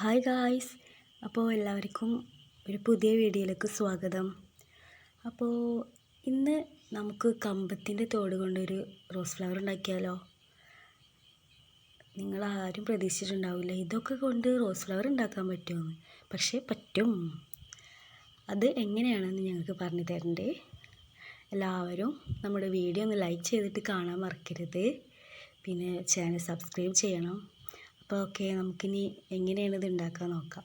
Hi guys. അപ്പോൾ എല്ലാവർക്കും ഒരു പുതിയ വീഡിയോയിലേക്ക് സ്വാഗതം. അപ്പോൾ ഇന്ന് നമുക്ക് കമ്പത്തിൻ്റെ തോട് കൊണ്ടൊരു റോസ് ഫ്ലവർ ഉണ്ടാക്കിയാലോ? നിങ്ങളാരും പ്രതീക്ഷിച്ചിട്ടുണ്ടാവില്ല ഇതൊക്കെ കൊണ്ട് റോസ് ഫ്ലവർ ഉണ്ടാക്കാൻ പറ്റുമെന്ന്. പക്ഷേ പറ്റും. അത് എങ്ങനെയാണെന്ന് ഞങ്ങൾക്ക് പറഞ്ഞു തരണ്ടേ. എല്ലാവരും നമ്മുടെ വീഡിയോ ഒന്ന് ലൈക്ക് ചെയ്തിട്ട് കാണാൻ മറക്കരുത്. പിന്നെ ചാനൽ സബ്സ്ക്രൈബ് ചെയ്യണം. അപ്പോൾ ഓക്കെ, നമുക്കിനി എങ്ങനെയാണ് ഇത് ഉണ്ടാക്കാൻ നോക്കാം.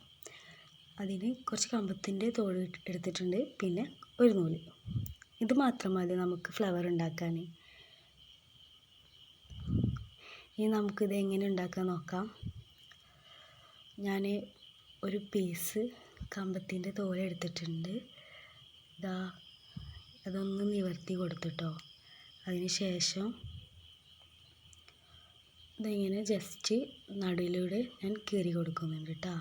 അതിന് കുറച്ച് കമ്പത്തിൻ്റെ തോട് എടുത്തിട്ടുണ്ട്, പിന്നെ ഒരു നൂല്. ഇത് മാത്രം മതി നമുക്ക് ഫ്ലവർ ഉണ്ടാക്കാൻ. ഇനി നമുക്കിത് എങ്ങനെ ഉണ്ടാക്കാൻ നോക്കാം. ഞാൻ ഒരു പീസ് കമ്പത്തിൻ്റെ തോല് എടുത്തിട്ടുണ്ട്. അതൊന്ന് നിവർത്തി കൊടുത്തിട്ടോ. അതിന് ശേഷം ഇതിങ്ങനെ ജസ്റ്റ് നടുവിലൂടെ ഞാൻ കീറി കൊടുക്കുന്നുണ്ട് കേട്ടോ.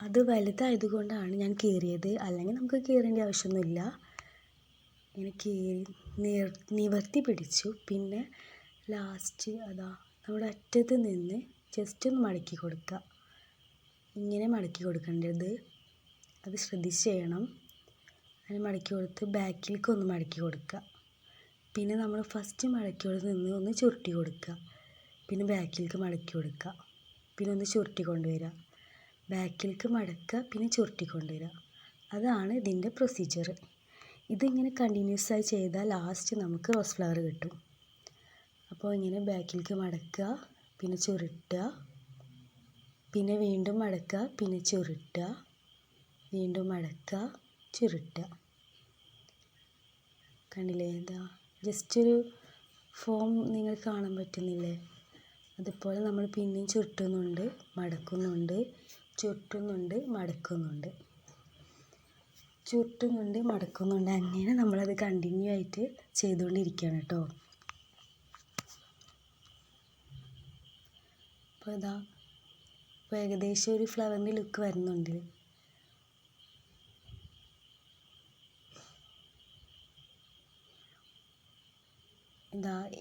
അത് വലുതായതുകൊണ്ടാണ് ഞാൻ കീറിയത്, അല്ലെങ്കിൽ നമുക്ക് കീറേണ്ട ആവശ്യമൊന്നുമില്ല. ഇങ്ങനെ നിവർത്തി പിടിച്ചു. പിന്നെ ലാസ്റ്റ് നമ്മുടെ അറ്റത്ത് നിന്ന് ജസ്റ്റ് ഒന്ന് മടക്കി കൊടുക്കുക. ഇങ്ങനെ മടക്കി കൊടുക്കേണ്ടത്, അത് ശ്രദ്ധിച്ച് ചെയ്യണം. അങ്ങനെ മടക്കി കൊടുത്ത് ബാക്കിലേക്ക് ഒന്ന് മടക്കി കൊടുക്കുക. പിന്നെ നമ്മൾ ഫസ്റ്റ് മടക്കിയോട് നിന്ന് ഒന്ന് ചുരുട്ടി കൊടുക്കുക. പിന്നെ ബാക്കിലേക്ക് മടക്കി കൊടുക്കുക. പിന്നെ ഒന്ന് ചുരുട്ടി കൊണ്ടുവരിക. ബാക്കിലേക്ക് മടക്കുക, പിന്നെ ചുരുട്ടി കൊണ്ടുവരിക. അതാണ് ഇതിൻ്റെ പ്രൊസീജിയർ. ഇതിങ്ങനെ കണ്ടിന്യൂസ് ആയി ചെയ്താൽ ലാസ്റ്റ് നമുക്ക് റോസ് ഫ്ലവർ കിട്ടും. അപ്പോൾ ഇങ്ങനെ ബാക്കിലേക്ക് മടക്കുക, പിന്നെ ചുരുട്ടുക, പിന്നെ വീണ്ടും മടക്കുക, പിന്നെ ചുരുട്ടുക, വീണ്ടും മടക്കുക, ചുരുട്ടുക. കണ്ടില്ലേ? ജസ്റ്റ് ഒരു ഫോം നിങ്ങൾ കാണാൻ പറ്റുന്നില്ലേ? അതുപോലെ നമ്മൾ പിന്നെയും ചുരുട്ടുന്നുണ്ട്, മടക്കുന്നുണ്ട്, ചുരുട്ടുന്നുണ്ട്, മടക്കുന്നുണ്ട്, ചുരുട്ടുന്നുണ്ട്, മടക്കുന്നുണ്ട്. അങ്ങനെ നമ്മളത് കണ്ടിന്യൂ ആയിട്ട് ചെയ്തുകൊണ്ടിരിക്കുകയാണ് കേട്ടോ. അപ്പോൾ ഏകദേശം ഒരു ഫ്ലവറിൻ്റെ ലുക്ക് വരുന്നുണ്ട്.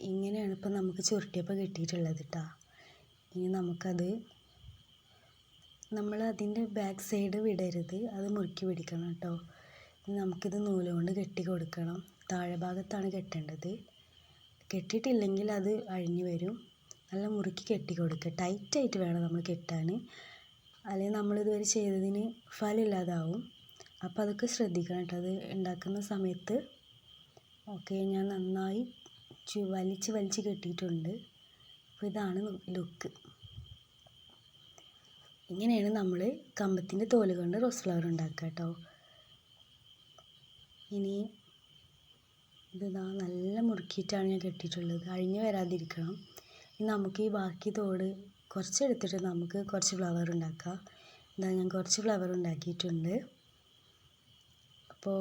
ഇങ്ങനെയാണ് ഇപ്പം നമുക്ക് ചുരുട്ടിയപ്പോൾ കിട്ടിയിട്ടുള്ളത് കേട്ടോ. ഇനി നമുക്കത് അതിൻ്റെ ബാക്ക് സൈഡ് വിടരുത്, അത് മുറുക്കി പിടിക്കണം കേട്ടോ. ഇനി നമുക്കിത് നൂല് കൊണ്ട് കെട്ടി കൊടുക്കണം. താഴെ ഭാഗത്താണ് കെട്ടേണ്ടത്. കെട്ടിയിട്ടില്ലെങ്കിൽ അത് അഴിഞ്ഞു വരും. നല്ല മുറുക്കി കെട്ടി കൊടുക്കുക. ടൈറ്റായിട്ട് വേണം നമ്മൾ കെട്ടാൻ, അല്ലെങ്കിൽ നമ്മളിതുവരെ ചെയ്തതിന് ഫലമില്ലാതാവും. അപ്പോൾ അതൊക്കെ ശ്രദ്ധിക്കണം കേട്ടോ അത് ഉണ്ടാക്കുന്ന സമയത്ത്. ഓക്കെ, ഞാൻ നന്നായി വലിച്ച് കെട്ടിയിട്ടുണ്ട്. അപ്പോൾ ഇതാണ് ലുക്ക്. ഇങ്ങനെയാണ് നമ്മൾ കമ്പത്തിൻ്റെ തോല് കൊണ്ട് റോസ് ഫ്ലവർ ഉണ്ടാക്കുക കേട്ടോ. ഇനി നല്ല മുറുക്കിയിട്ടാണ് ഞാൻ കെട്ടിയിട്ടുള്ളത്, അഴിഞ്ഞു വരാതിരിക്കണം. ഇനി നമുക്ക് ഈ ബാക്കി തോട് കുറച്ചെടുത്തിട്ട് നമുക്ക് കുറച്ച് ഫ്ലവർ ഉണ്ടാക്കാം. ഞാൻ കുറച്ച് ഫ്ലവർ ഉണ്ടാക്കിയിട്ടുണ്ട്. അപ്പോൾ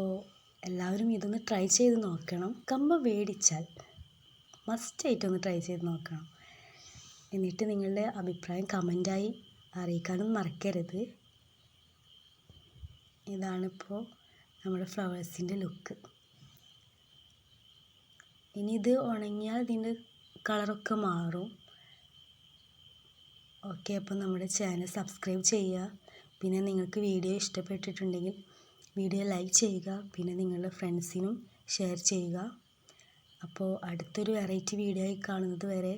എല്ലാവരും ഇതൊന്ന് ട്രൈ ചെയ്ത് നോക്കണം. കമ്പ് മേടിച്ചാൽ മസ്റ്റായിട്ടൊന്ന് ട്രൈ ചെയ്ത് നോക്കണം. എന്നിട്ട് നിങ്ങളുടെ അഭിപ്രായം കമൻറ്റായി അറിയിക്കാനും മറക്കരുത്. ഇതാണിപ്പോൾ നമ്മുടെ ഫ്ലവേഴ്സിൻ്റെ ലുക്ക്. ഇനി ഇത് ഉണങ്ങിയാൽ ഇതിൻ്റെ കളറൊക്കെ മാറും. ഓക്കെ, അപ്പോൾ നമ്മുടെ ചാനൽ സബ്സ്ക്രൈബ് ചെയ്യുക. പിന്നെ നിങ്ങൾക്ക് വീഡിയോ ഇഷ്ടപ്പെട്ടിട്ടുണ്ടെങ്കിൽ വീഡിയോ ലൈക്ക് ചെയ്യുക. പിന്നെ നിങ്ങളുടെ ഫ്രണ്ട്സിനും ഷെയർ ചെയ്യുക. അപ്പോൾ അടുത്തൊരു വെറൈറ്റി വീഡിയോ ആയി കാണുന്നത് വരെ